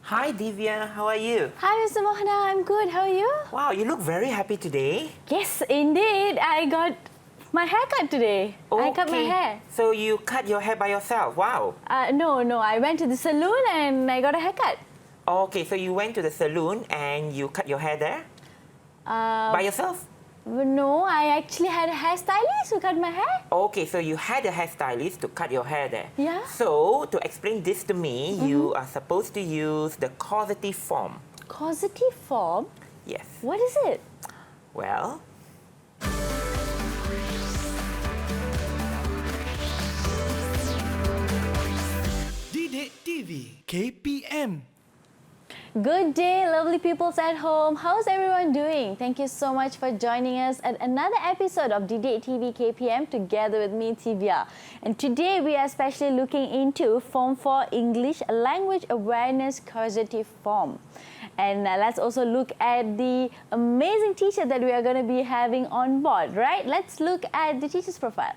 Hi Divya, how are you? Hi, Mr. Mohana. I'm good. How are you? Wow, you look very happy today. Yes, indeed. I got my haircut today. I cut my hair. So you cut your hair by yourself? Wow. No. I went to the salon and I got a haircut. Okay, so you went to the salon and you cut your hair there? By yourself? No, I actually had a hairstylist who cut my hair. Okay, so you had a hairstylist to cut your hair there. Yeah. So, to explain this to me, you are supposed to use the causative form. Causative form? Yes. What is it? Well, EduwebTV KPM. Good day, lovely peoples at home. How's everyone doing? Thank you so much for joining us at another episode of EduwebTV KPM together with me, Tivia. And today we are especially looking into Form 4 English Language Awareness Causative Form. And let's also look at the amazing teacher that we are going to be having on board, right? Let's look at the teacher's profile.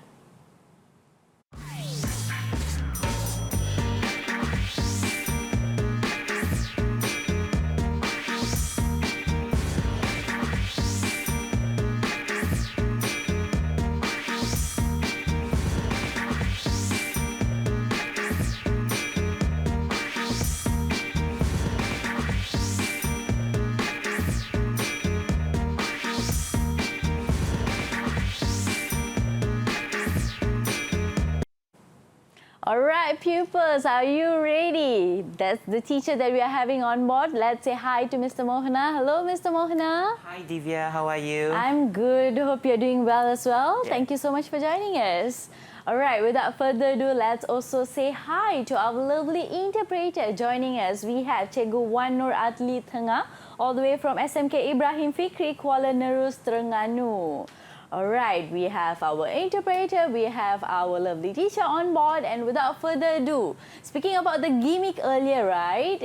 All right, pupils, are you ready? That's the teacher that we are having on board. Let's say hi to Mr. Mohana. Hello, Mr. Mohana. hi Divya, how are you? I'm good. Hope you're doing well as well. Yeah. Thank you so much for joining us. All right, without further ado, let's also say hi to our lovely interpreter joining us. We have Cikgu Wan Nur Adli Tengah, all the way from SMK Ibrahim Fikri, Kuala Nerus, Terengganu. All right, we have our interpreter, we have our lovely teacher on board, and without further ado, speaking about the gimmick earlier, right?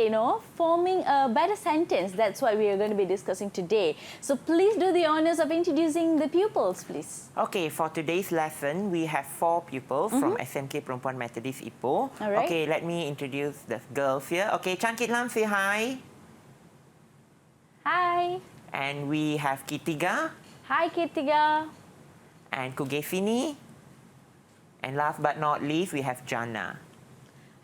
Forming a better sentence, that's what we are going to be discussing today. So please do the honors of introducing the pupils, please. Okay, for today's lesson, we have 4 pupils from SMK Perempuan Methodist Ipoh. All right. Okay, let me introduce the girls here. Okay, Changkit Lam, say hi. Hi. And we have Kitiga Hi, Kitiga. and Kugesini. And last but not least, we have Jana.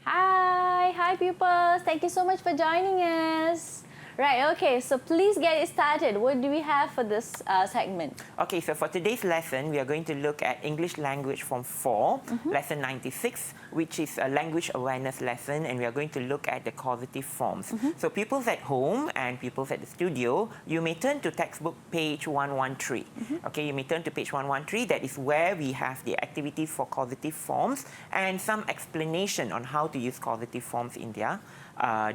Hi pupils. Thank you so much for joining us. Right, okay, so please get it started. What do we have for this segment? Okay, so for today's lesson, we are going to look at English Language Form 4, Lesson 96, which is a language awareness lesson, and we are going to look at the causative forms. So pupils at home and pupils at the studio, you may turn to textbook page 113. Okay, you may turn to page 113. That is where we have the activities for causative forms and some explanation on how to use causative forms in their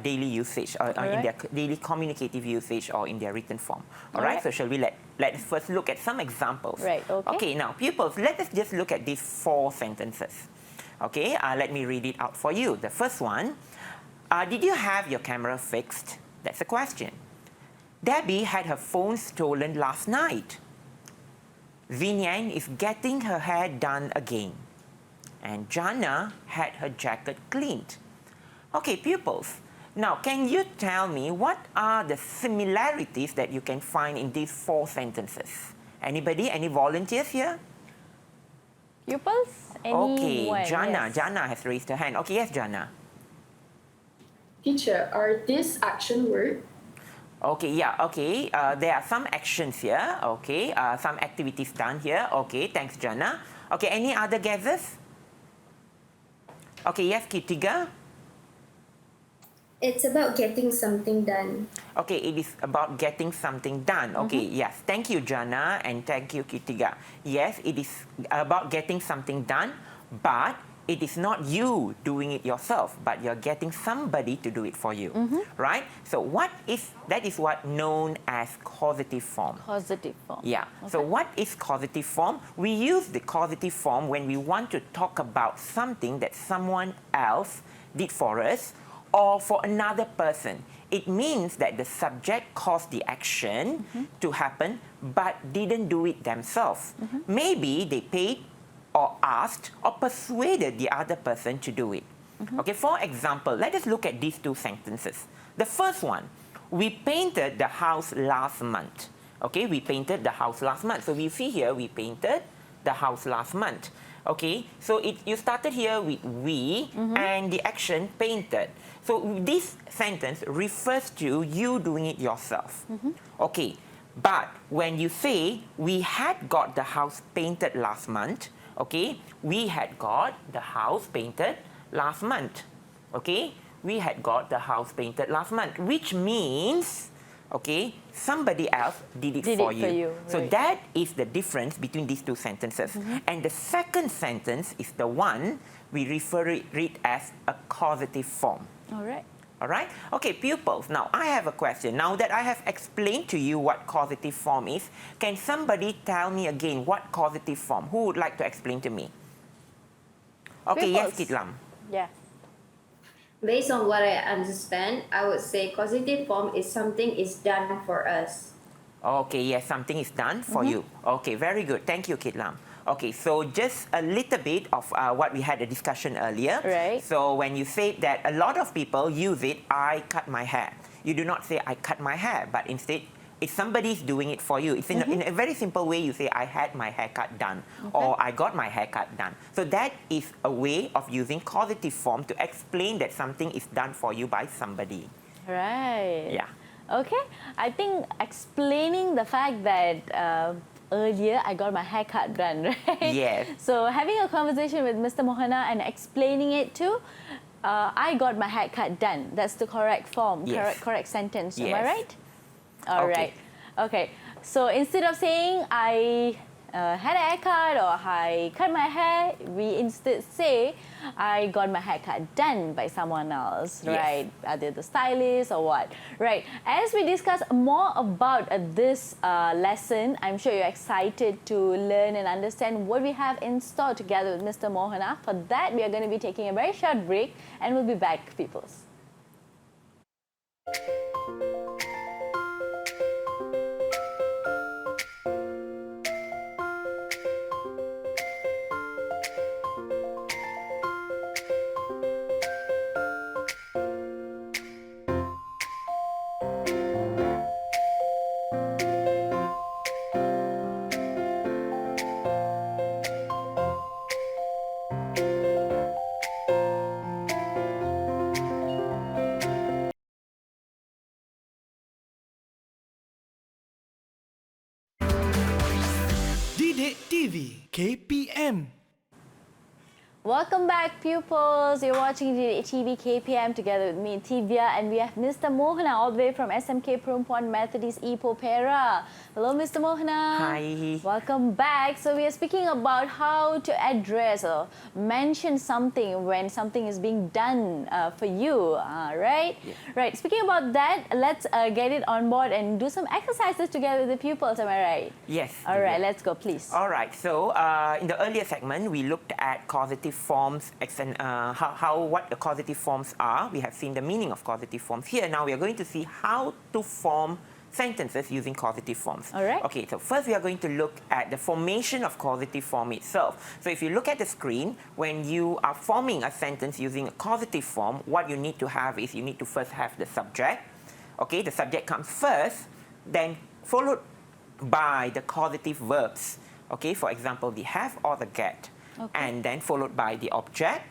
daily usage, in their daily communicative usage, or in their written form. All right. So shall we let's first look at some examples. Right, okay. Okay, now pupils, let us just look at these 4 sentences. Okay, let me read it out for you. The first one, did you have your camera fixed? That's a question. Debbie had her phone stolen last night. Vinyan is getting her hair done again. And Jana had her jacket cleaned. Okay, pupils, now can you tell me what are the similarities that you can find in these 4 sentences? Anybody? Any volunteers here? Pupils? Okay, Anyone? Jana. Yes. Jana has raised her hand. Okay, yes, Jana. Teacher, are these action words? Okay, yeah, okay. There are some actions here. Okay, some activities done here. Okay, thanks, Jana. Okay, any other guesses? Okay, yes, Kitiga. It's about getting something done. Okay, it is about getting something done. Okay, yes. Thank you, Jana, and thank you, Kitiga. Yes, it is about getting something done, but it is not you doing it yourself, but you're getting somebody to do it for you, right? So that is what known as causative form. Causative form. Yeah. So what is causative form? We use the causative form when we want to talk about something that someone else did for us or for another person. It means that the subject caused the action to happen but didn't do it themselves. Maybe they paid or asked or persuaded the other person to do it. Okay, for example, let us look at these two sentences. The first one, we painted the house last month. Okay, we painted the house last month. So we see here, we painted the house last month. Okay, so you started here with we and the action painted. So this sentence refers to you doing it yourself. Okay, but when you say we had got the house painted last month, okay, we had got the house painted last month. Okay, we had got the house painted last month, which means, okay, somebody else did it for you. So right. that is the difference between these two sentences. And the second sentence is the one we read as a causative form. All right. All right? Okay, pupils, now I have a question. Now that I have explained to you what causative form is, can somebody tell me again what causative form? Who would like to explain to me? Okay, yes, Pupils. Kitlam. Yeah. Based on what I understand, I would say causative form is something is done for us. Okay, yes, something is done for you. Okay, very good. Thank you, Kitlam. Okay, so just a little bit of what we had a discussion earlier. Right. So when you say that a lot of people use it, I cut my hair. You do not say I cut my hair, but instead, if somebody's doing it for you, it's in a very simple way. You say I had my haircut done, or I got my haircut done. So that is a way of using causative form to explain that something is done for you by somebody. Right. Yeah. Okay. I think explaining the fact that earlier I got my haircut done, right? Yes. So having a conversation with Mr. Mohana and explaining it to, I got my haircut done. That's the correct form, Yes. correct sentence. Am I Yes. right? All Okay. right. Okay. So instead of saying I had a haircut or I cut my hair, we instead say I got my haircut done by someone else, Yes. right? Either the stylist or what, right? As we discuss more about this lesson, I'm sure you're excited to learn and understand what we have in store together with Mr. Mohana. For that, we are going to be taking a very short break and we'll be back, peoples. EduwebTV KPM. Welcome back, pupils. You're watching EduwebTV KPM together with me, Tivia, and we have Mr. Mohana all the way from SMK Perempuan Methodist Ipoh Perak. Hello, Mr. Mohana. Hi. Welcome back. So we are speaking about how to address or mention something when something is being done for you, right? Yeah. Right. Speaking about that, let's get it on board and do some exercises together with the pupils. Am I right? Yes. All right. Divya. Let's go, please. All right. So in the earlier segment, we looked at causative forms, what the causative forms are. We have seen the meaning of causative forms. Here now we are going to see how to form sentences using causative forms. All right. Okay, so first we are going to look at the formation of causative form itself. So if you look at the screen, when you are forming a sentence using a causative form, what you need to have is you need to first have the subject. Okay, the subject comes first, then followed by the causative verbs. Okay, for example, the have or the get. Okay. And then followed by the object,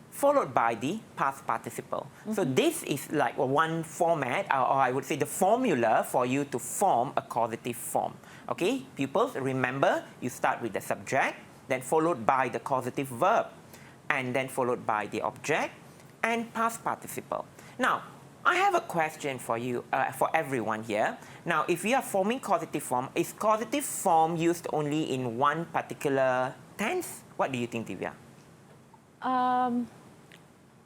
followed by the past participle. So this is like one format, or I would say the formula for you to form a causative form. Okay, pupils, remember, you start with the subject, then followed by the causative verb, and then followed by the object and past participle. Now, I have a question for you, for everyone here. Now, if we are forming causative form, is causative form used only in one particular tense? What do you think, Divya? I'm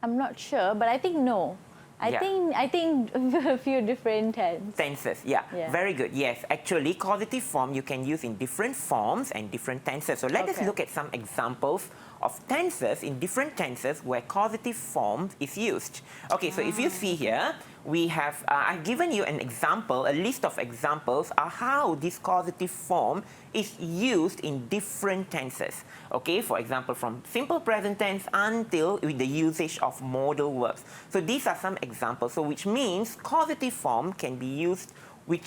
not sure, but I think no. Yeah. I think a few different tenses. Tenses, yeah. Yeah. Very good. Yes, actually, causative form you can use in different forms and different tenses. So let us Okay. look at some examples of tenses in different tenses where causative form is used. Okay, so if you see here, I've given you an example, a list of examples of how this causative form is used in different tenses. Okay, for example, from simple present tense until with the usage of modal verbs. So these are some examples. So which means causative form can be used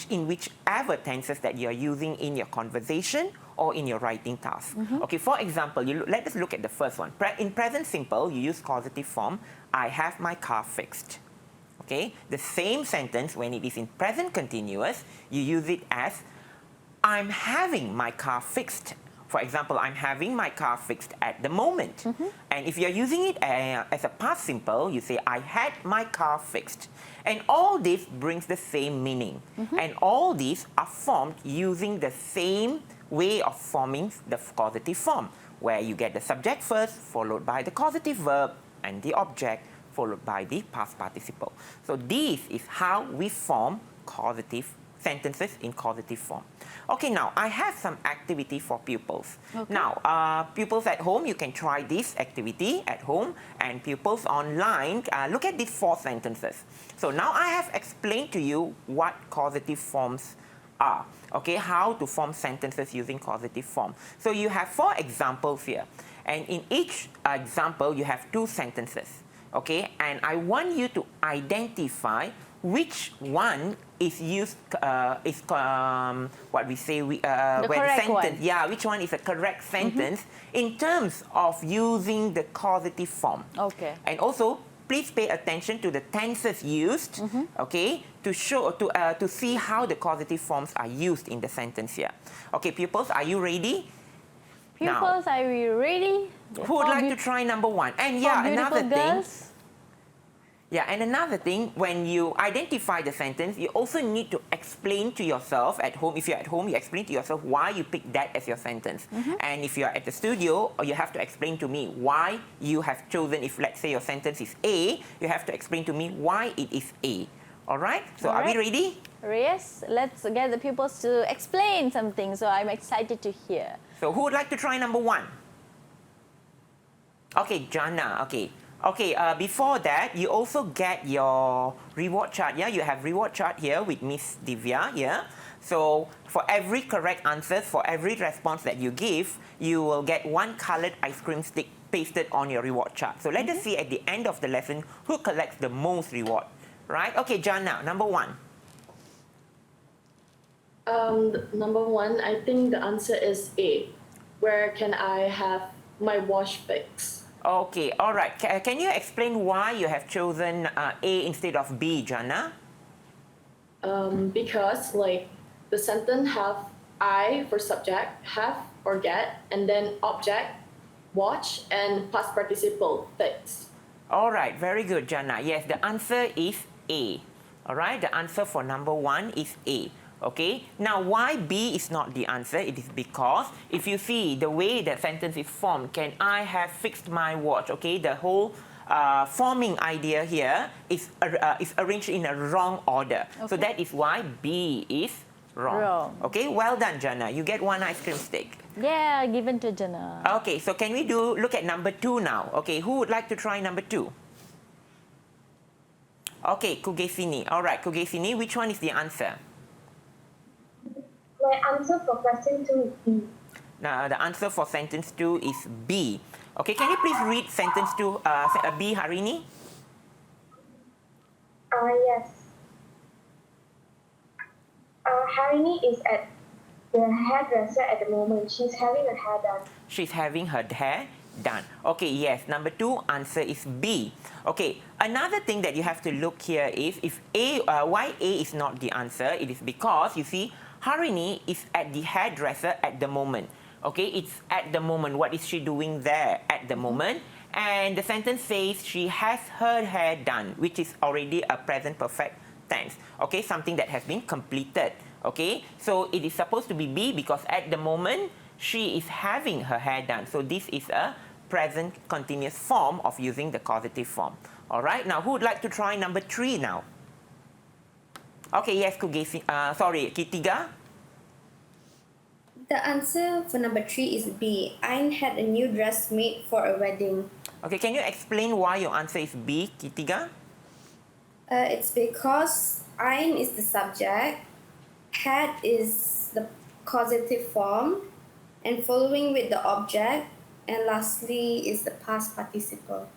in whichever tenses that you are using in your conversation or in your writing task. Okay, for example, let us look at the first one. In present simple, you use causative form. I have my car fixed. Okay, the same sentence when it is in present continuous, you use it as I'm having my car fixed. For example, I'm having my car fixed at the moment. And if you're using it as a past simple, you say I had my car fixed. And all this brings the same meaning. And all these are formed using the same way of forming the causative form, where you get the subject first, followed by the causative verb and the object, followed by the past participle. So this is how we form causative sentences in causative form. Okay, now I have some activity for pupils. Okay. Now, pupils at home, you can try this activity at home, and pupils online, look at these 4 sentences. So now I have explained to you what causative forms are. Okay, how to form sentences using causative form. So you have 4 examples here, and in each example you have 2 sentences. Okay, and I want you to identify which one is used, what we say, where the correct sentence, one. yeah, which one is a correct sentence in terms of using the causative form. Okay. And also, please pay attention to the tenses used, okay, to see how the causative forms are used in the sentence here. Okay, pupils, are you ready? Pupils, are we ready? Who would like to try number 1? And yeah, another thing. Yeah, and another thing, when you identify the sentence, you also need to explain to yourself at home. If you're at home, you explain to yourself why you picked that as your sentence. And if you're at the studio, you have to explain to me why you have chosen, if let's say your sentence is A, you have to explain to me why it is A. All right? So are we ready? Yes, let's get the pupils to explain something. So I'm excited to hear. So who would like to try number 1? Okay, Jana, okay. Okay, before that, you also get your reward chart. Yeah, you have reward chart here with Miss Divya. Yeah, so for every correct answer, for every response that you give, you will get 1 colored ice cream stick pasted on your reward chart. So let us see at the end of the lesson who collects the most reward. Right? Okay, Jana, number 1. Number 1, I think the answer is A. Where can I have my watch fixed? Okay, all right. Can you explain why you have chosen A instead of B, Jana? Because like the sentence have I for subject, have or get, and then object, watch, and past participle fixed. All right, very good, Jana. Yes, the answer is A. All right, the answer for number 1 is A. Okay, now why B is not the answer? It is because if you see the way the sentence is formed, can I have fixed my watch? Okay, the whole forming idea here is arranged in a wrong order. Okay. So that is why B is wrong. Okay, well done, Jana. You get 1 ice cream stick. Yeah, given to Jana. Okay, so can we look at number 2 now? Okay, who would like to try number 2? Okay, Kugesini. All right, Kugesini, which one is the answer? My answer for question 2 is B. Now, the answer for sentence 2 is B. Okay, can you please read sentence 2, B, Harini? Yes. Harini is at the hairdresser at the moment. She's having her hair done. She's having her hair done. Okay, yes. Number 2 answer is B. Okay, another thing that you have to look here is if why A is not the answer. It is because, you see, Harini is at the hairdresser at the moment. Okay, it's at the moment. What is she doing there at the moment? And the sentence says she has her hair done, which is already a present perfect tense. Okay, something that has been completed. Okay, so it is supposed to be B because at the moment she is having her hair done. So this is a present continuous form of using the causative form. All right, now who would like to try number 3 now? Okay, yes, sorry, Kitiga. The answer for number 3 is B. I had a new dress made for a wedding. Okay, can you explain why your answer is B, Kitiga? It's because ein is the subject, had is the causative form, and following with the object, and lastly is the past participle.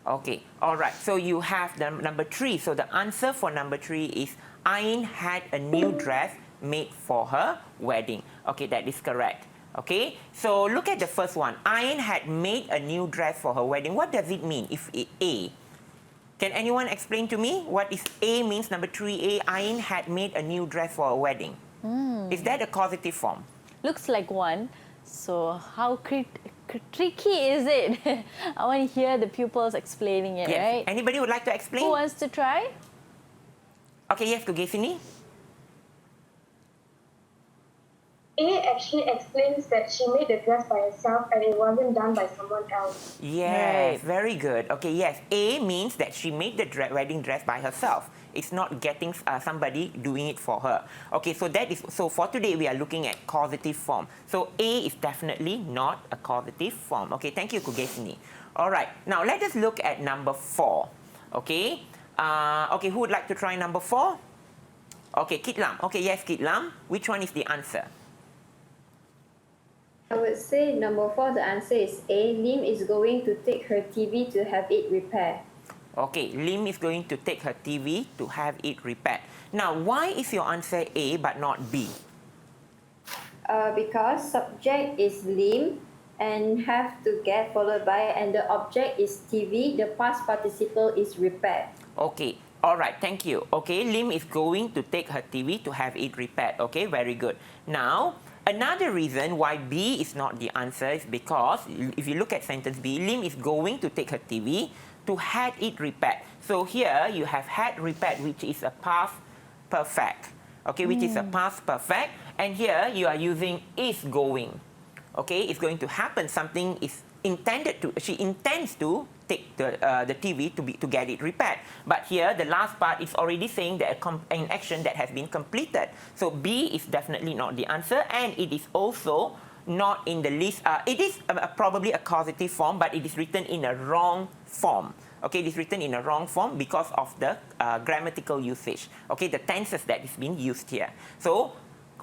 Okay, all right. So you have the number 3. So the answer for number 3 is Ain had a new dress made for her wedding. Okay, that is correct. Okay, so look at the first one. Ain had made a new dress for her wedding. What does it mean if A? Can anyone explain to me what is A means, number 3A? Ain had made a new dress for her wedding. Is that a causative form? Looks like one. So how tricky is it? I want to hear the pupils explaining it, Yes. right? Anybody would like to explain? Who wants to try? Okay, yes, Kugesini. A actually explains that she made the dress by herself and it wasn't done by someone else. Yes, Right. very good. Okay, yes. A means that she made the wedding dress by herself. It's not getting somebody doing it for her. Okay, so that is so. For today, we are looking at causative form. So A is definitely not a causative form. Okay, thank you, Kugesini. All right, now let us look at number 4. Okay, okay, who would like to try number 4? Okay, Kitlam. Okay, yes, Kitlam. Which one is the answer? I would say number 4, the answer is A. Lim is going to take her TV to have it repaired. Okay, Lim is going to take her TV to have it repaired. Now, why is your answer A but not B? Because subject is Lim and have to get followed by, and the object is TV, the past participle is repaired. Okay, all right, thank you. Okay, Lim is going to take her TV to have it repaired. Okay, very good. Now, another reason why B is not the answer is because if you look at sentence B, Lim is going to take her TV to had it repaired. So here you have had repaired, which is a past perfect. Okay, which is a past perfect. And here you are using is going. Okay, it's going to happen. Something is intended to. She intends to take the TV to get it repaired. But here the last part is already saying that an action that has been completed. So B is definitely not the answer, and it is also not in the list. It is probably a causative form, but it is written in a wrong form. Okay, it is written in a wrong form because of the grammatical usage. Okay, the tenses that is being used here. So,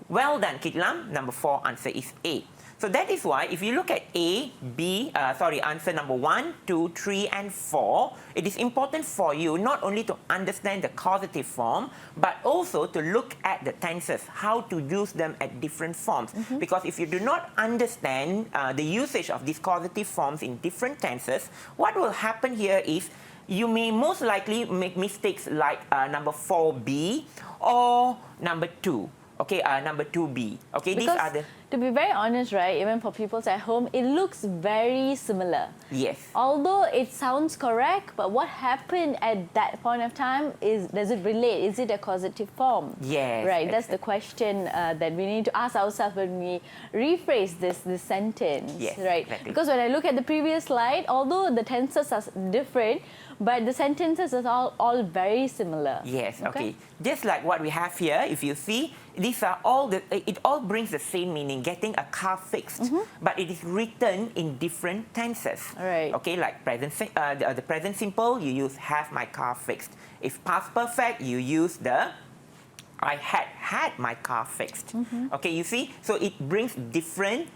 well done, Kitlam. Number 4 answer is A. So that is why if you look at A, B, answer number 1, 2, 3, and 4, it is important for you not only to understand the causative form, but also to look at the tenses, how to use them at different forms. Because if you do not understand the usage of these causative forms in different tenses, what will happen here is you may most likely make mistakes like number 4B or number 2. Okay, number 2B. Okay, Because these are the... to be very honest, right, even for people at home, it looks very similar. Yes. Although it sounds correct, but what happened at that point of time is, does it relate? Is it a causative form? Yes. Right, that's the question that we need to ask ourselves when we rephrase this sentence. Yes, right? exactly. Because when I look at the previous slide, although the tenses are different, but the sentences are all very similar. Yes, okay. Just like what we have here, if you see, these are all it all brings the same meaning, getting a car fixed, but it is written in different tenses. Right. Okay, like the present simple, you use have my car fixed. If past perfect, you use the I had my car fixed. Okay, you see, so it brings different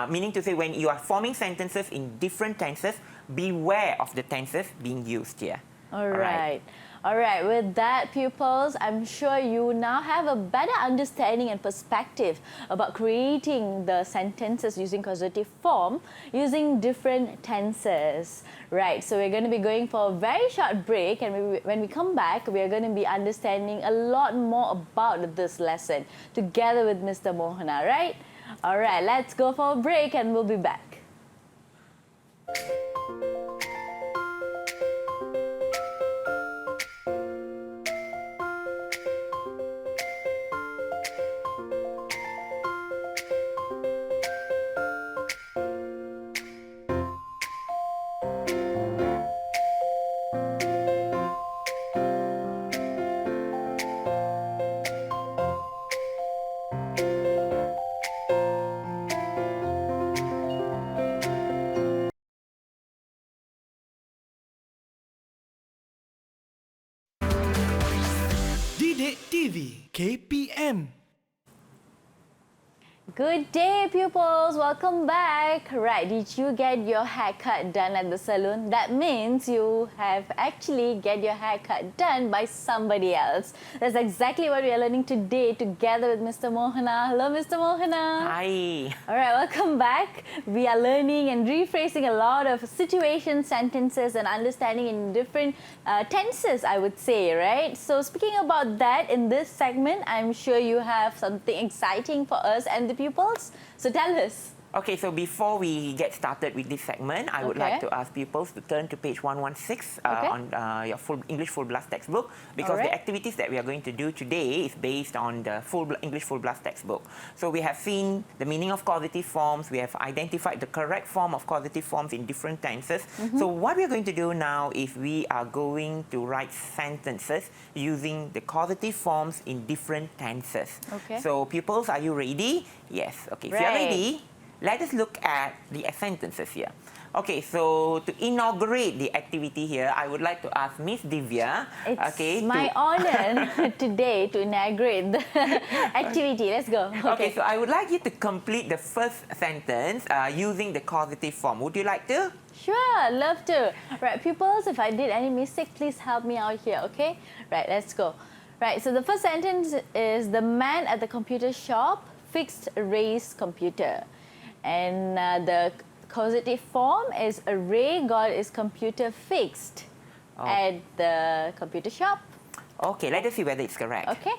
meaning to say when you are forming sentences in different tenses, beware of the tenses being used here. All right. All right, with that, pupils, I'm sure you now have a better understanding and perspective about creating the sentences using causative form, using different tenses. Right, so we're going to be going for a very short break, and when we come back, we are going to be understanding a lot more about this lesson together with Mr. Mohana, right? All right, let's go for a break and we'll be back. EduwebTV KPM. Good day, pupils. Welcome back. Right, did you get your haircut done at the salon? That means you have actually get your haircut done by somebody else. That's exactly what we are learning today together with Mr. Mohana. Hello, Mr. Mohana. Hi. All right, welcome back. We are learning and rephrasing a lot of situation, sentences and understanding in different tenses, I would say, right? So speaking about that, in this segment, I'm sure you have something exciting for us and the pupils. So tell us. Okay, so before we get started with this segment, I would like Okay. to ask pupils to turn to page 116 Okay. on your English Full Blast textbook, because the Alright. activities that we are going to do today is based on the English Full Blast textbook. So we have seen the meaning of causative forms, we have identified the correct form of causative forms in different tenses. So what we are going to do now is we are going to write sentences using the causative forms in different tenses. Okay. So pupils, are you ready? Yes. Okay, if you are Right. ready, let us look at the sentences here. Okay, so to inaugurate the activity here, I would like to ask Miss Divya. It's my honor today to inaugurate the activity. Let's go. Okay, so I would like you to complete the first sentence using the causative form. Would you like to? Sure, love to. Right, pupils, if I did any mistake, please help me out here, okay? Right, let's go. Right, so the first sentence is the man at the computer shop fixed Ray's computer. And the causative form is Ray got his computer fixed at the computer shop. Okay, let us see whether it's correct. Okay?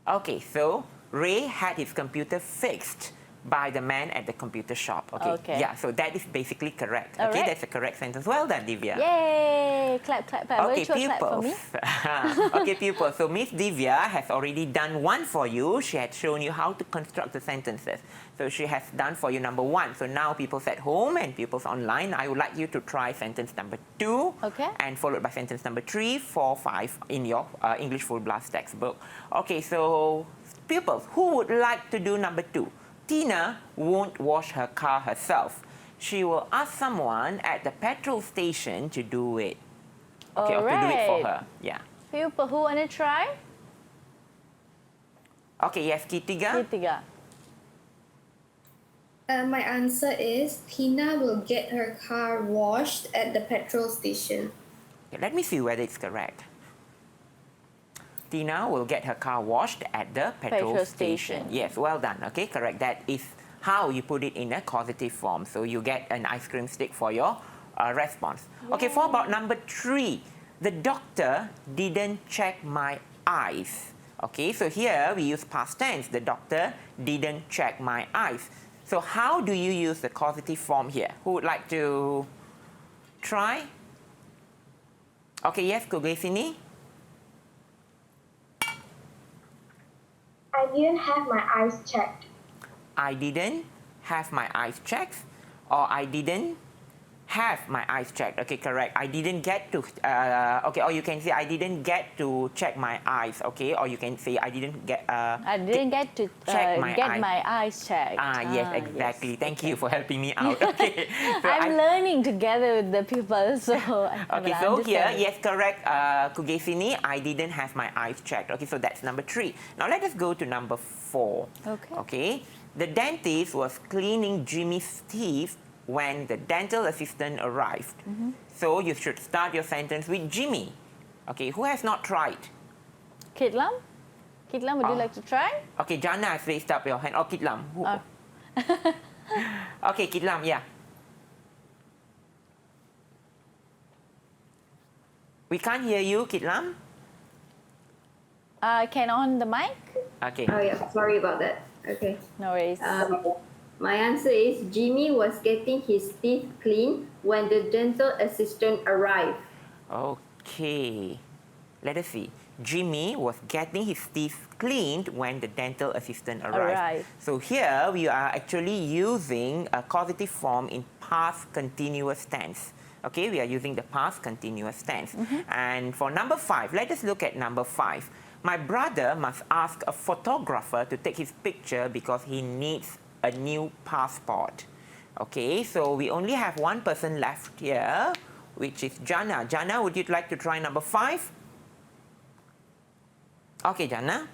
Okay, so Ray had his computer fixed by the man at the computer shop. Okay. Okay. Yeah, so that is basically correct. All Okay, right. that's a correct sentence. Well done, Divya. Yay! Clap, clap, clap. Okay, Virtual clap for me. pupils. Okay, pupils. So Miss Divya has already done one for you. She had shown you how to construct the sentences. So she has done for you number 1. So now pupils at home and pupils online, I would like you to try sentence number 2. Okay. And followed by sentence number 3, 4, 5 in your English Full Blast textbook. Okay, so pupils, who would like to do number 2? Tina won't wash her car herself. She will ask someone at the petrol station to do it. Okay, or to do it for Alright. her. Yeah. Pupil, who want to try? Okay, yes, Kitiga. Ketiga. My answer is Tina will get her car washed at the petrol station. Okay, let me see whether it's correct. Tina will get her car washed at the petrol Petrol station. station. Yes, well done. Okay, correct. That is how you put it in a causative form. So you get an ice cream stick for your response. Okay, for about number 3, the doctor didn't check my eyes. Okay, so here we use past tense. The doctor didn't check my eyes. So how do you use the causative form here? Who would like to try? Okay, yes, Kugesini. I didn't have my eyes checked. I didn't have my eyes checked, or I didn't have my eyes checked. Okay, correct. I didn't get to, okay, or you can say I didn't get to check my eyes, okay, or you can say I didn't get, I didn't get to check my get eye. my eyes checked. yes, exactly. Thank you for helping me out. Okay. So I'm learning together with the people, so I Okay, so here, yes, correct, Kugesini, I didn't have my eyes checked. Okay, so that's number 3. Now let us go to number 4. Okay. Okay, the dentist was cleaning Jimmy's teeth when the dental assistant arrived. So you should start your sentence with Jimmy. Okay, who has not tried? Kitlam? Kitlam, would you like to try? Okay, Jana has raised up your hand. Oh, Kitlam. Who? Oh. Okay, Kitlam, yeah. We can't hear you, Kitlam. Can on the mic? Okay. Oh yeah, sorry about that. Okay. No worries. My answer is Jimmy was getting his teeth cleaned when the dental assistant arrived. Okay. Let us see. Jimmy was getting his teeth cleaned when the dental assistant arrived. Arrived. So here we are actually using a causative form in past continuous tense. Okay, we are using the past continuous tense. And for number 5, let us look at number 5. My brother must ask a photographer to take his picture because he needs a new passport. Okay, so we only have one person left here, which is Jana. Jana, would you like to try number 5? Okay, Jana.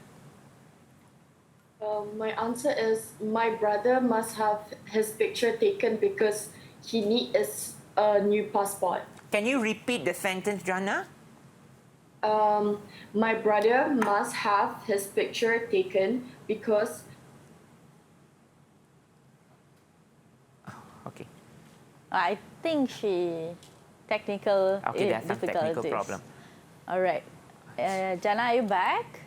My answer is my brother must have his picture taken because he needs a new passport. Can you repeat the sentence, Jana? My brother must have his picture taken because Okay. I think she technical Okay, there's some technical difficulties. problem. All right. Jana, are you back?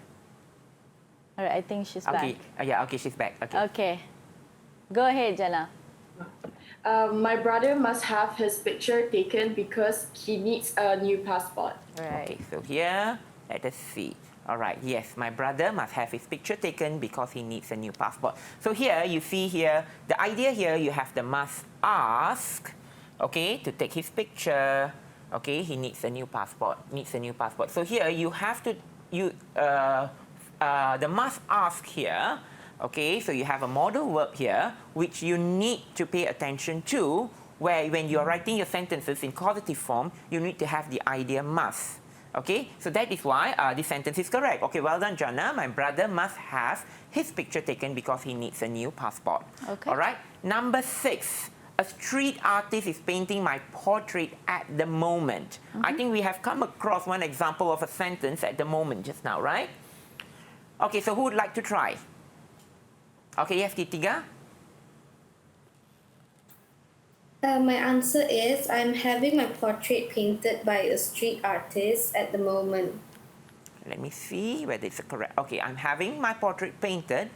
All right, I think she's Okay. back. Yeah, okay, she's back. Okay. Okay. Go ahead, Jana. my brother must have his picture taken because he needs a new passport. All right. Okay, so here, let us see. All right, yes, my brother must have his picture taken because he needs a new passport. So here, you see here, the idea here, you have the must ask, okay, to take his picture. Okay, he needs a new passport, So here, you have to, the must ask here, okay, so you have a modal verb here, which you need to pay attention to, where when you're writing your sentences in causative form, you need to have the idea must. Okay, so that is why this sentence is correct. Okay, well done, Jana. My brother must have his picture taken because he needs a new passport. Okay. All right, number 6. A street artist is painting my portrait at the moment. I think we have come across one example of a sentence at the moment just now, right? Okay, so who would like to try? Okay, yes, Kitiga. My answer is I'm having my portrait painted by a street artist at the moment. Let me see whether it's correct. Okay, I'm having my portrait painted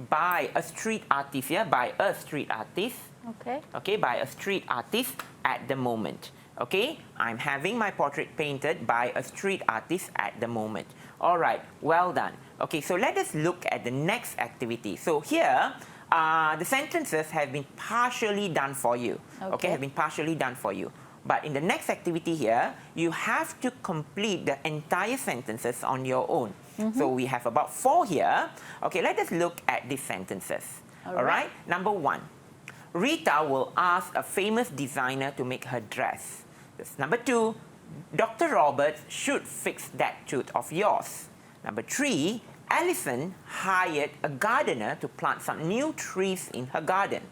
by a street artist, yeah, by a street artist. Okay. Okay, by a street artist at the moment. Okay, I'm having my portrait painted by a street artist at the moment. All right, well done. Okay, so let us look at the next activity. So here, the sentences have been partially done for you. Okay, have been partially done for you. But in the next activity here, you have to complete the entire sentences on your own. So we have about 4 here. Okay, let us look at these sentences. All right, number 1. Rita will ask a famous designer to make her dress. That's number 2. Dr. Roberts should fix that tooth of yours. Number 3. Alison hired a gardener to plant some new trees in her garden.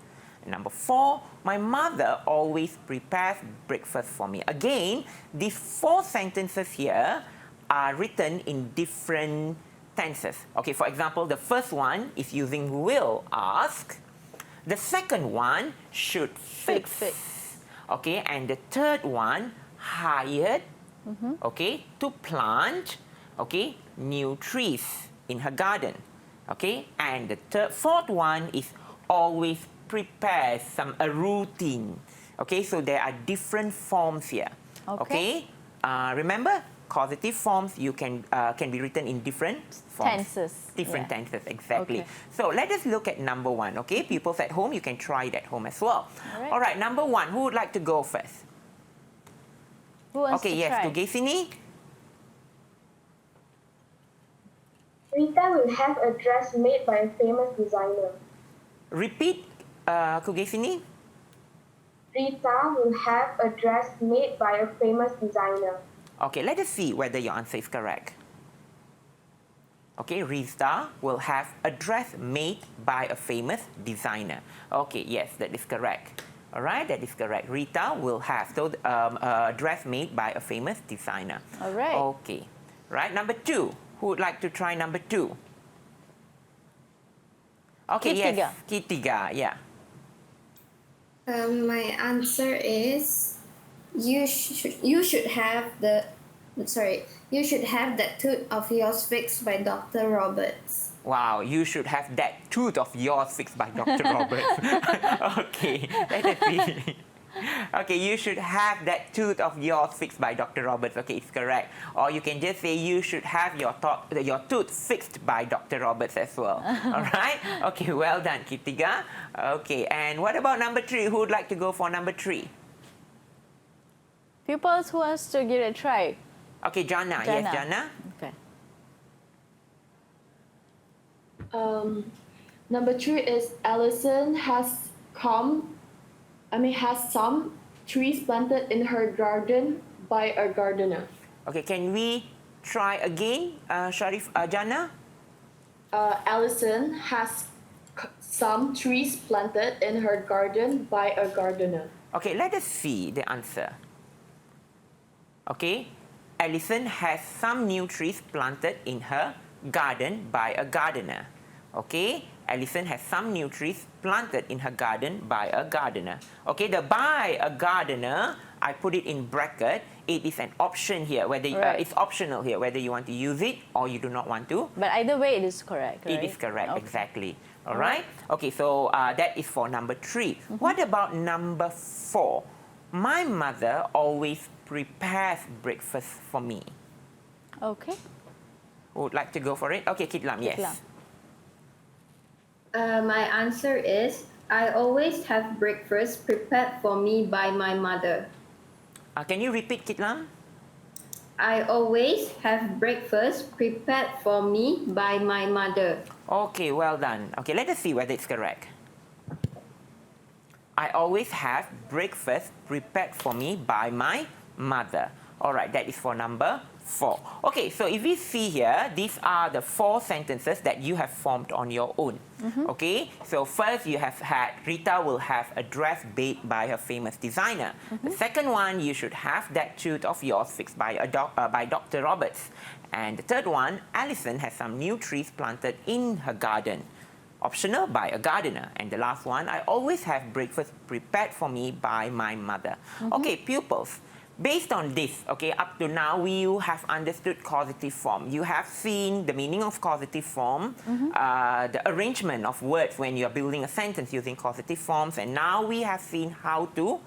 And number 4, my mother always prepares breakfast for me. Again, these 4 sentences here are written in different tenses. Okay, for example, the first one is using will ask. The second one, should fix. Okay, and the third one, hired, okay, to plant, okay, new trees in her garden. Okay, and the fourth one is always prepare a routine. Okay, so there are different forms here. Okay, remember, causative forms you can be written in different forms. Tenses. Different tenses, exactly. Okay. So let us look at number 1. Okay, pupils at home, you can try it at home as well. All right, number 1. Who would like to go first? Who wants Okay, to yes, try? Tugesini. Rita will have a dress made by a famous designer. Repeat, Kugesini. Rita will have a dress made by a famous designer. Okay, let us see whether your answer is correct. Okay, Rita will have a dress made by a famous designer. Okay, yes, that is correct. All right, that is correct. Rita will have a dress made by a famous designer. All right. Okay, right. Number 2. Who would like to try number 2? Okay, Kitiga. yes, Kitiga, yeah. My answer is you should have that tooth of yours fixed by Dr. Roberts. Wow, you should have that tooth of yours fixed by Dr. Roberts. Okay, let us see. Okay, you should have that tooth of yours fixed by Dr. Roberts. Okay, it's correct. Or you can just say you should have your tooth fixed by Dr. Roberts as well. All right? Okay, well done, Kitiga. Okay, and what about number 3? Who would like to go for number 3? Pupils who wants to give it a try? Okay, Jana. Yes, Jana. Okay. Number 3 is Alison has some trees planted in her garden by a gardener. Okay, can we try again, Jana? Alison has some trees planted in her garden by a gardener. Okay, let us see the answer. Okay, Alison has some new trees planted in her garden by a gardener. Okay, Alison has some new trees planted in her garden by a gardener. Okay, the by a gardener, I put it in bracket. It is an option here, whether it's optional here, whether you want to use it or you do not want to. But either way, it is correct, right? It is correct, Okay. exactly. All right. Okay, so that is for number 3. What about number 4? My mother always prepares breakfast for me. Okay. Would like to go for it? Okay, Kit Lam, yes. Lam. My answer is I always have breakfast prepared for me by my mother. Can you repeat, Kit Lam? I always have breakfast prepared for me by my mother. Okay, well done. Okay, let us see whether it's correct. I always have breakfast prepared for me by my mother. All right, that is for number 4. Okay, so if we see here, these are the 4 sentences that you have formed on your own. Okay, so first you have had, Rita will have a dress made by her famous designer. The second one, you should have that tooth of yours fixed by Dr. Roberts. And the third one, Alison has some new trees planted in her garden. Optional, by a gardener. And the last one, I always have breakfast prepared for me by my mother. Okay, pupils. Based on this, okay, up to now, you have understood causative form. You have seen the meaning of causative form, the arrangement of words when you are building a sentence using causative forms, and now we have seen how to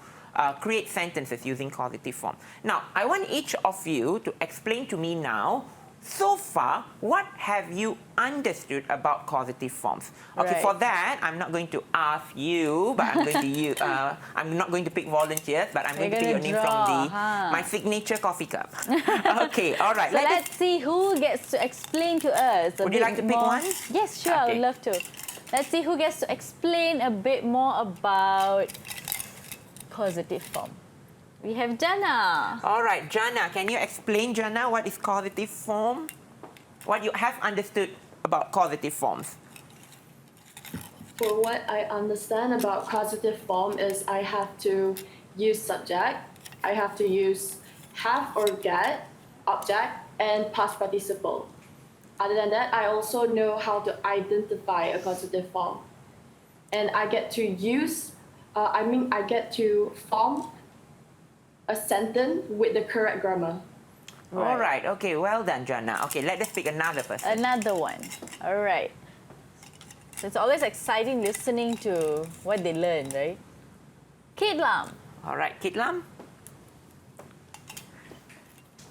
create sentences using causative form. Now, I want each of you to explain to me now, so far, what have you understood about causative forms? Okay, Right. for that, I'm not going to ask you, but I'm going to use, I'm not going to pick volunteers, but I'm going to pick your name from my signature coffee cup. Okay, all right. So let's see who gets to explain to us. Would you like to pick one? Yes, sure. I would Okay. love to. Let's see who gets to explain a bit more about causative form. We have Jana. All right, Jana, can you explain, Jana, what is causative form? What you have understood about causative forms? For what I understand about causative form is I have to use subject, I have to use have or get, object, and past participle. Other than that, I also know how to identify a causative form. And I get to use, I get to form a sentence with the correct grammar. All right, okay, well done, Jana. Okay, let us pick another person. Another one. All right. So it's always exciting listening to what they learn, right? Kit Lam. All right, Kit Lam?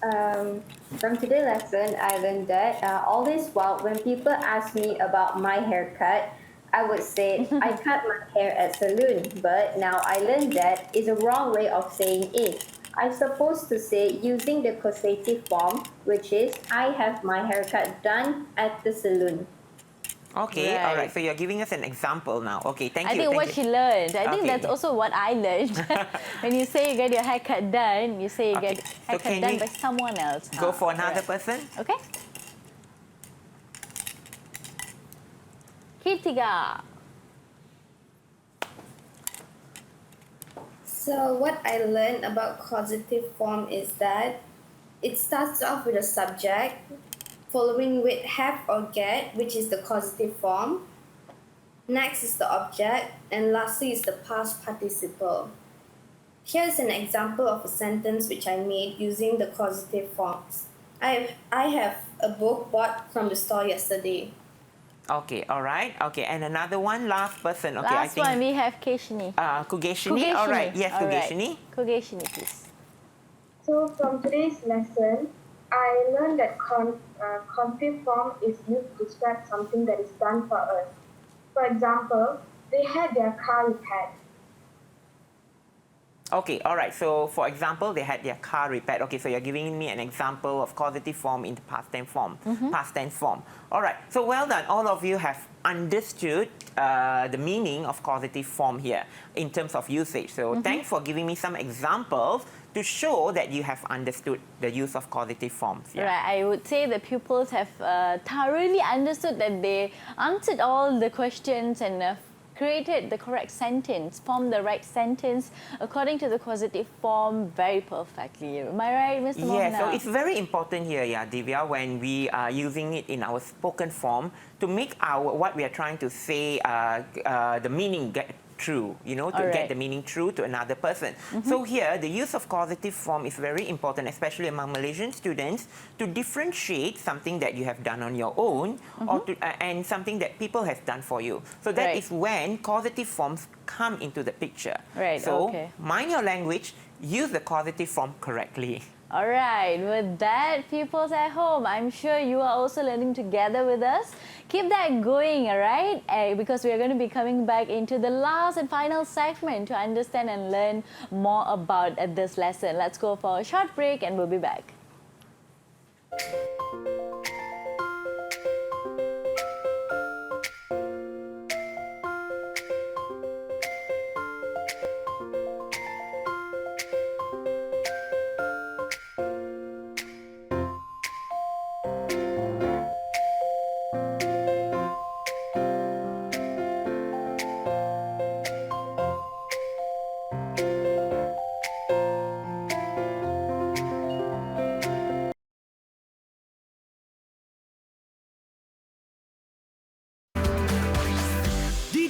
From today's lesson, I learned that all this while, when people ask me about my haircut, I would say I cut my hair at salon, but now I learned that is a wrong way of saying it. I'm supposed to say using the causative form, which is I have my haircut done at the salon. Okay, all right. Right. So you're giving us an example now. Okay, thank you. I think what she learned. I think Okay. that's also what I learned. When you say you get your haircut done, you say you Okay. get So haircut can done we by someone else. Go for another correct. person. Okay. Kitiga. So what I learned about causative form is that it starts off with a subject, following with have or get, which is the causative form. Next is the object, and lastly is the past participle. Here's an example of a sentence which I made using the causative forms. I have a book bought from the store yesterday. Okay, all right. Okay, and another one, last person. Okay, Last I think one, we have Keshini. Kugeshini. All right, yes, All right. Kugeshini. Kugeshini, please. So from today's lesson, I learned that causative form is used to describe something that is done for us. For example, they had their car repaired. Okay, all right. So, for example, they had their car repaired. Okay, so you're giving me an example of causative form in the past tense form. Past tense form. All right. So, well done. All of you have understood the meaning of causative form here in terms of usage. So, thanks for giving me some examples to show that you have understood the use of causative forms. Yeah. Right, I would say the pupils have thoroughly understood that they answered all the questions and created the correct sentence, formed the right sentence according to the causative form very perfectly. Am I right, Mr. Yeah, Mohana? so it's very important here, yeah, Divya, when we are using it in our spoken form to make what we are trying to say, the meaning get true, you know, to get the meaning true to another person. So here, the use of causative form is very important, especially among Malaysian students, to differentiate something that you have done on your own or and something that people have done for you. So that is when causative forms come into the picture. Right, so okay. mind your language, use the causative form correctly. All right, with that, pupils at home, I'm sure you are also learning together with us. Keep that going, all right? Because we are going to be coming back into the last and final segment to understand and learn more about this lesson. Let's go for a short break and we'll be back.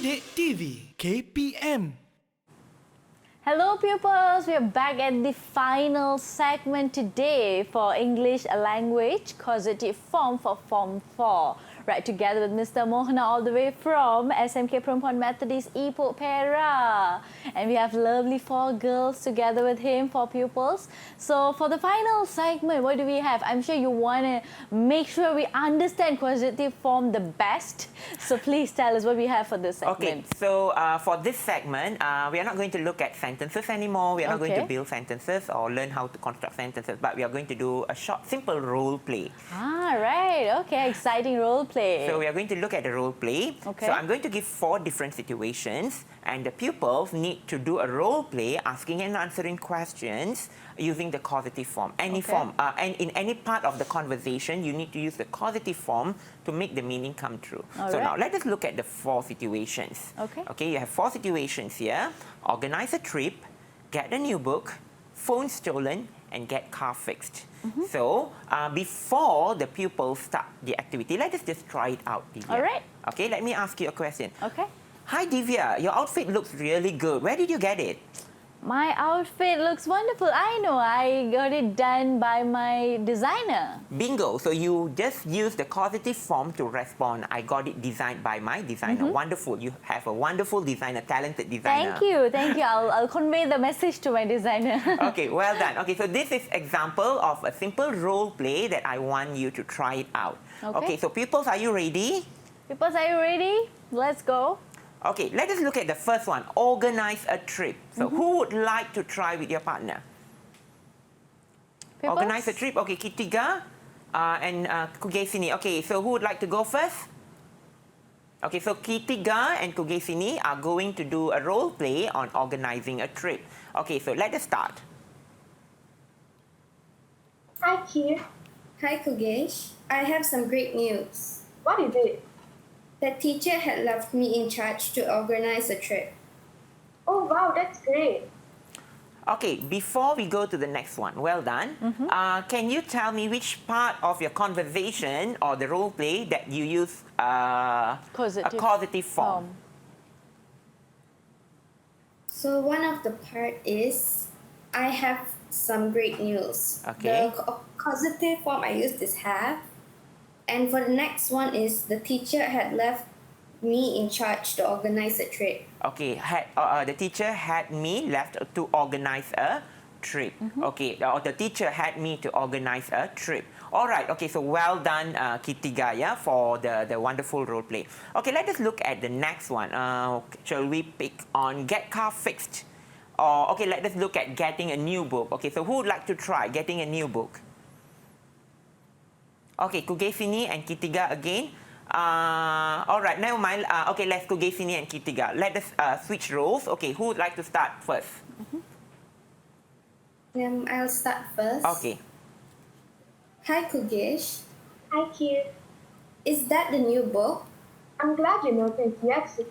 EduwebTV KPM. Hello pupils, we are back at the final segment today for English language causative form for Form 4. Right, together with Mr. Mohana all the way from SMK Perempuan Methodist Ipoh Perak. And we have lovely 4 girls together with him, 4 pupils. So for the final segment, what do we have? I'm sure you want to make sure we understand causative form the best. So please tell us what we have for this segment. Okay, so for this segment, we are not going to look at sentences anymore. We are not going to build sentences or learn how to construct sentences, but we are going to do a short, simple role play. Ah, right. Okay, exciting role play. So we are going to look at the role play. Okay. So I'm going to give 4 different situations, and the pupils need to do a role play, asking and answering questions using the causative form. Any form, and in any part of the conversation, you need to use the causative form to make the meaning come true. So now let us look at the 4 situations. Okay. Okay, you have 4 situations here. Organize a trip, get a new book, phone stolen, and get car fixed. So before the pupils start the activity, let us just try it out, Divya. All right. Okay, let me ask you a question. Okay. Hi, Divya. Your outfit looks really good. Where did you get it? My outfit looks wonderful. I know. I got it done by my designer. Bingo. So you just use the causative form to respond. I got it designed by my designer. Wonderful. You have a wonderful designer, talented designer. Thank you. Thank you. I'll convey the message to my designer. Okay, well done. Okay, so this is example of a simple role play that I want you to try it out. Okay, so pupils, are you ready? Pupils, are you ready? Let's go. Okay, let us look at the first one. Organize a trip. So who would like to try with your partner? Pupils? Organize a trip. Okay, Kitiga and Kuge sini. Okay, so who would like to go first? Okay, so Kitiga and Kuge sini are going to do a role play on organizing a trip. Okay, so let us start. Hi, Kir. Hi, Kugesh. I have some great news. What is it? The teacher had left me in charge to organize a trip. Oh, wow, that's great. Okay, before we go to the next one, well done. Can you tell me which part of your conversation or the role play that you use a causative form? So one of the part is, I have some great news. Okay. The causative form I used is have. And for the next one is, the teacher had left me in charge to organize a trip. Okay, the teacher had me left to organize a trip. Okay, or the teacher had me to organize a trip. All right, okay, so well done, Kitiga, yeah, for the wonderful role play. Okay, let us look at the next one. Shall we pick on get car fixed? Or, okay, let us look at getting a new book. Okay, so who would like to try getting a new book? Okay, Kuge sini and Kitiga again. All right, never mind. Okay, let's Kuge sini and Kitiga. Let us switch roles. Okay, who would like to start first? I'll start first. Okay. Hi, Kugesh. Hi, Kid. Is that the new book? I'm glad you noticed. Yes, it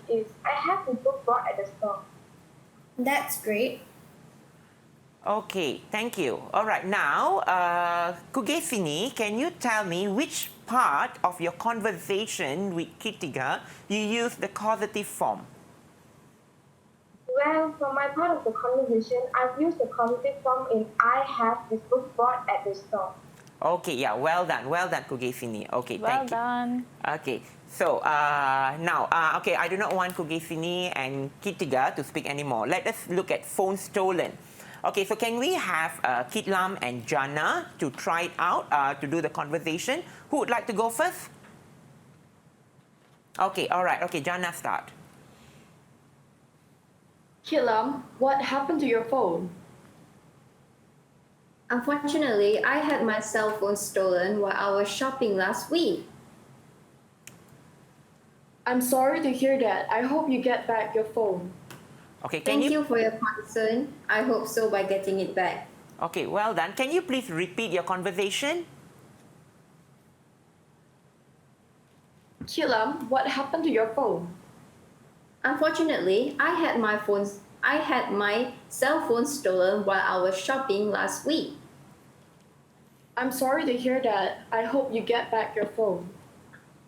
is. I have the book bought at the store. That's great. Okay, thank you. All right, now, Kugesini, can you tell me which part of your conversation with Kitiga you use the causative form? Well, for my part of the conversation, I've used the causative form in I have this book bought at the store. Okay, yeah, well done, Kugesini. Okay, Well thank you. done. Okay, so now, okay, I do not want Kugesini and Kitiga to speak anymore. Let us look at phone stolen. Okay, so can we have Kitlam and Jana to try it out, to do the conversation? Who would like to go first? Okay, all right. Okay, Jana, start. Kilam, what happened to your phone? Unfortunately, I had my cell phone stolen while I was shopping last week. I'm sorry to hear that. I hope you get back your phone. Okay, can Thank you for your concern. I hope so by getting it back. Okay, well done. Can you please repeat your conversation? Kilam, what happened to your phone? Unfortunately, I had my cell phone stolen while I was shopping last week. I'm sorry to hear that. I hope you get back your phone.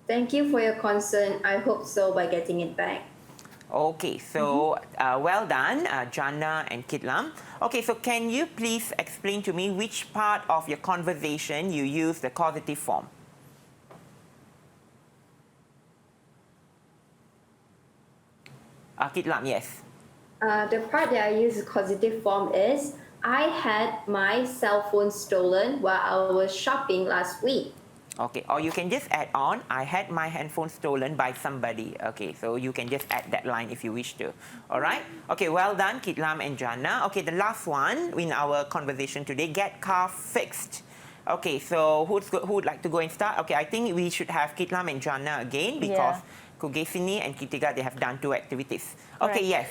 Thank you for your concern. I hope so by getting it back. Okay, so well done, Jana and Kitlam. Okay, so can you please explain to me which part of your conversation you use the causative form? Kitlam, yes. The part that I use the causative form is I had my cell phone stolen while I was shopping last week. Okay, or you can just add on, I had my handphone stolen by somebody. Okay, so you can just add that line if you wish to. All right? Okay, well done, Kitlam and Jana. Okay, the last one in our conversation today, get car fixed. Okay, so who would like to go and start? Okay, I think we should have Kitlam and Jana again because Kugesini and Kitiga, they have done 2 activities. Okay, yes.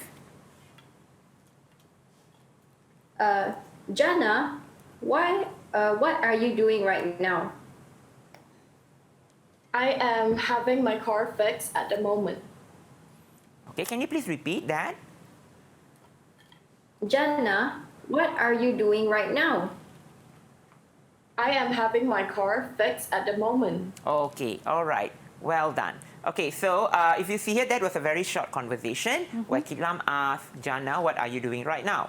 Jana, what are you doing right now? I am having my car fixed at the moment. Okay, can you please repeat that? Jana, what are you doing right now? I am having my car fixed at the moment. Okay, all right. Well done. Okay, so if you see here, that was a very short conversation where Kitlam asked Jana, what are you doing right now?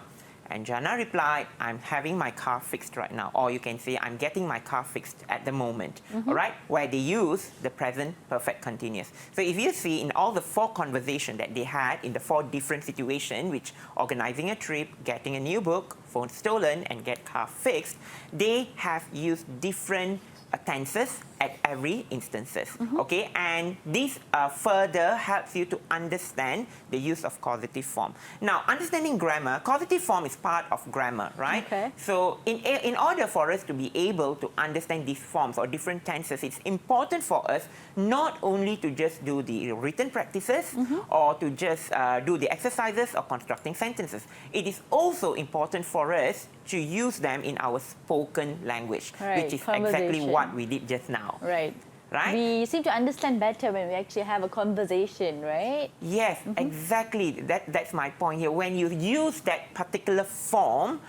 And Jana replied, I'm having my car fixed right now. Or you can say, I'm getting my car fixed at the moment. All right? Where they use the present perfect continuous. So if you see in all the 4 conversations that they had in the 4 different situations, which organizing a trip, getting a new book, phone stolen, and get car fixed, they have used different tenses at every instances. Okay, and this further helps you to understand the use of causative form. Now, understanding grammar, causative form is part of grammar, right? Okay. So in order for us to be able to understand these forms or different tenses, it's important for us not only to just do the written practices or to just do the exercises or constructing sentences. It is also important for us to use them in our spoken language, which is exactly what we did just now. Right. Right? We seem to understand better when we actually have a conversation, right? Yes, exactly. That's my point here. When you use that particular form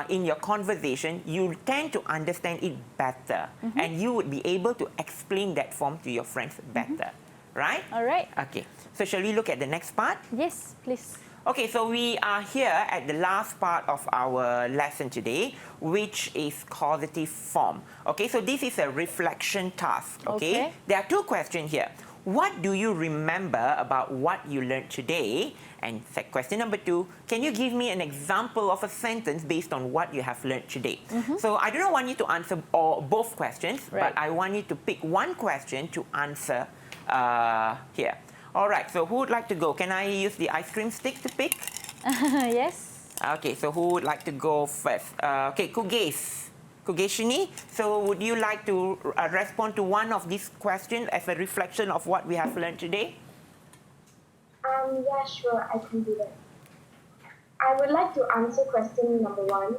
in your conversation, you tend to understand it better. And you would be able to explain that form to your friends better. Right? All right. Okay. So shall we look at the next part? Yes, please. Okay, so we are here at the last part of our lesson today, which is causative form. Okay, so this is a reflection task. Okay? There are 2 questions here. What do you remember about what you learned today? And question number 2, can you give me an example of a sentence based on what you have learned today? So I do not want you to answer both questions, but I want you to pick one question to answer here. All right, so who would like to go? Can I use the ice cream stick to pick? Yes. Okay, so who would like to go first? Okay, Kugeshini, so would you like to respond to one of these questions as a reflection of what we have learned today? Yeah, sure, I can do that. I would like to answer question number 1.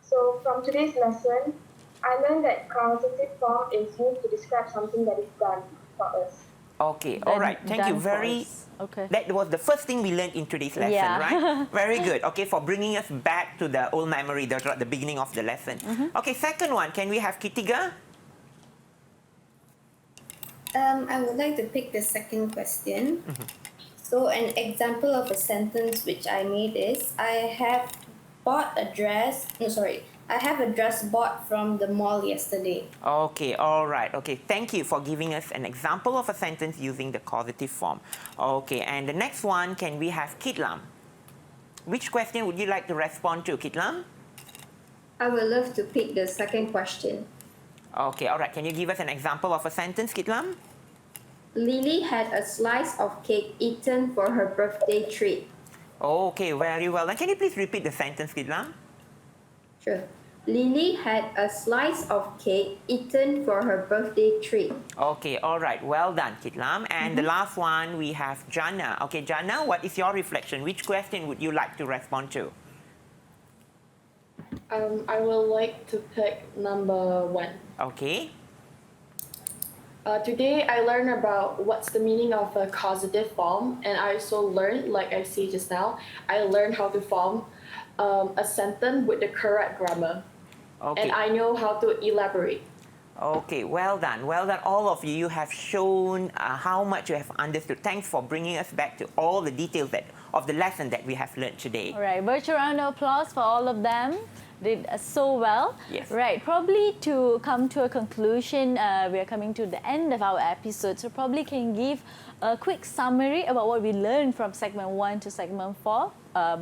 So from today's lesson, I learned that causative form is used to describe something that is done for us. Okay, all right. Thank you. Done for Very. us. Okay. That was the first thing we learned in today's lesson, Yeah. right? Very good. Okay, for bringing us back to the old memory, the beginning of the lesson. Okay, second one. Can we have Kitiga? I would like to pick the second question. So an example of a sentence which I made is, I have bought a dress, no sorry, I have a dress bought from the mall yesterday. Okay, all right. Okay, thank you for giving us an example of a sentence using the causative form. Okay, and the next one, can we have Kitlam? Which question would you like to respond to, Kitlam? I would love to pick the second question. Okay, all right. Can you give us an example of a sentence, Kitlam? Lily had a slice of cake eaten for her birthday treat. Okay, very well. And can you please repeat the sentence, Kitlam? Sure. Lily had a slice of cake eaten for her birthday treat. Okay, all right. Well done, Kitlam. And the last one, we have Jana. Okay, Jana, what is your reflection? Which question would you like to respond to? I would like to pick number 1. Okay. Today I learned about what's the meaning of a causative form, and I also learned, like I see just now, I learned how to form a sentence with the correct grammar. Okay. And I know how to elaborate. Okay, well done. Well done, all of you. You have shown how much you have understood. Thanks for bringing us back to all the details of the lesson that we have learned today. All right, virtual round of applause for all of them. Did so well. Yes. Right, probably to come to a conclusion, we are coming to the end of our episode, so probably can give a quick summary about what we learned from segment 1 to segment 4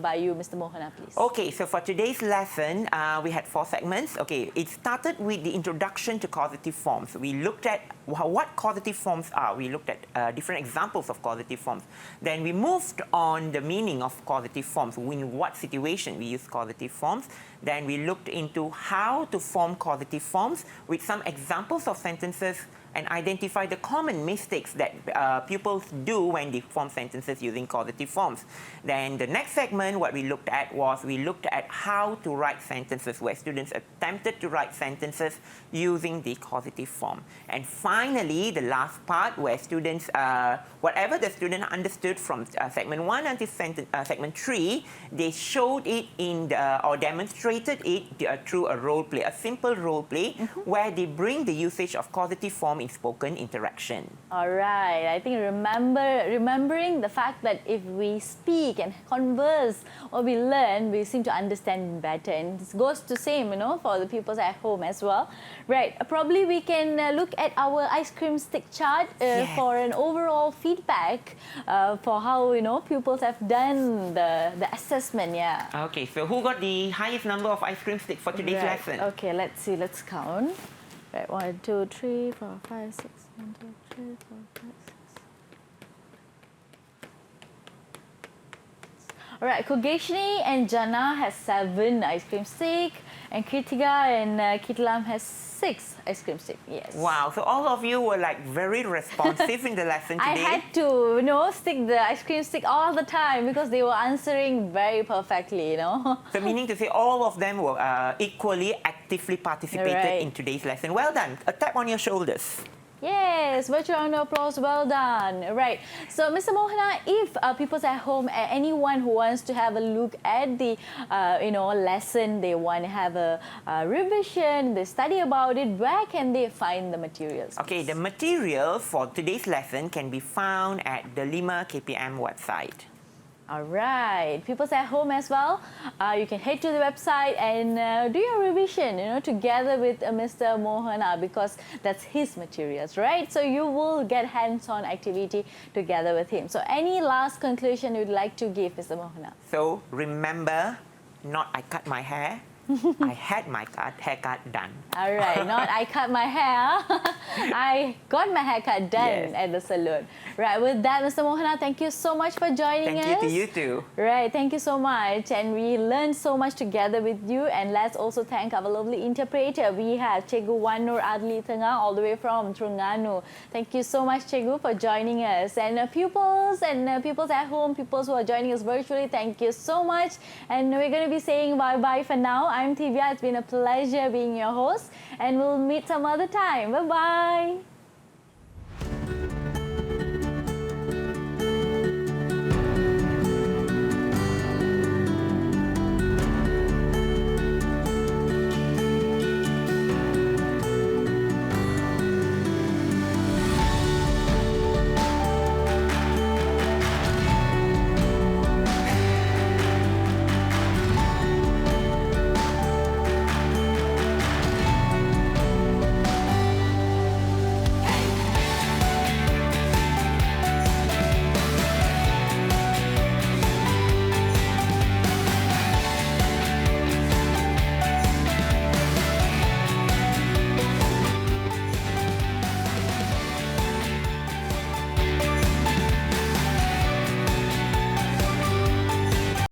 by you, Mr. Mohana, please. Okay, so for today's lesson, we had 4 segments. Okay, it started with the introduction to causative forms. We looked at what causative forms are. We looked at different examples of causative forms. Then we moved on the meaning of causative forms, in what situation we use causative forms. Then we looked into how to form causative forms with some examples of sentences and identify the common mistakes that pupils do when they form sentences using causative forms. Then the next segment, what we looked at was we looked at how to write sentences, where students attempted to write sentences using the causative form. And finally, the last part, where students, whatever the student understood from segment 1 until segment 3, they showed it in or demonstrated it through a role play, a simple role play, where they bring the usage of causative form in spoken interaction. All right, I think remembering the fact that if we speak and converse what we learn, we seem to understand better, and this goes to same, for the pupils at home as well. Right, probably we can look at our ice cream stick chart for an overall feedback for how pupils have done the assessment. Yeah. Okay, so who got the highest number of ice cream sticks for today's lesson? Okay, let's see. Let's count. Right, 1, 2, 3, 4, 5, 6. 1, 2, 3, 4, 5, 6. All right, Kogeshni and Jana has 7 ice cream stick, and Kritiga and Kitlam has 6 ice cream stick. Yes. Wow, so all of you were like very responsive in the lesson today. I had to, stick the ice cream stick all the time because they were answering very perfectly, So meaning to say all of them were equally actively participated in today's lesson. Well done. A tap on your shoulders. Yes, virtual round of applause. Well done. Right. So, Mr. Mohana, if people at home, anyone who wants to have a look at the, lesson, they want to have a revision, they study about it, where can they find the materials? Okay, the material for today's lesson can be found at the 5 KPM website. All right, people at home as well, you can head to the website and do your revision, together with Mr. Mohana, because that's his materials, right? So you will get hands-on activity together with him. So any last conclusion you'd like to give, Mr. Mohana? So remember, not I cut my hair, I had my haircut done. All right, not I cut my hair, I got my haircut done at the salon. Right, with that, Mr. Mohana, thank you so much for joining us. Thank you to you too. Right, thank you so much. And we learned so much together with you. And let's also thank our lovely interpreter. We have Cikgu Wan Nur Adli Tengah, all the way from Terengganu. Thank you so much, Cikgu, for joining us. And pupils at home, pupils who are joining us virtually, thank you so much. And we're going to be saying bye-bye for now. I'm Tivia. It's been a pleasure being your host. And we'll meet some other time. Bye-bye.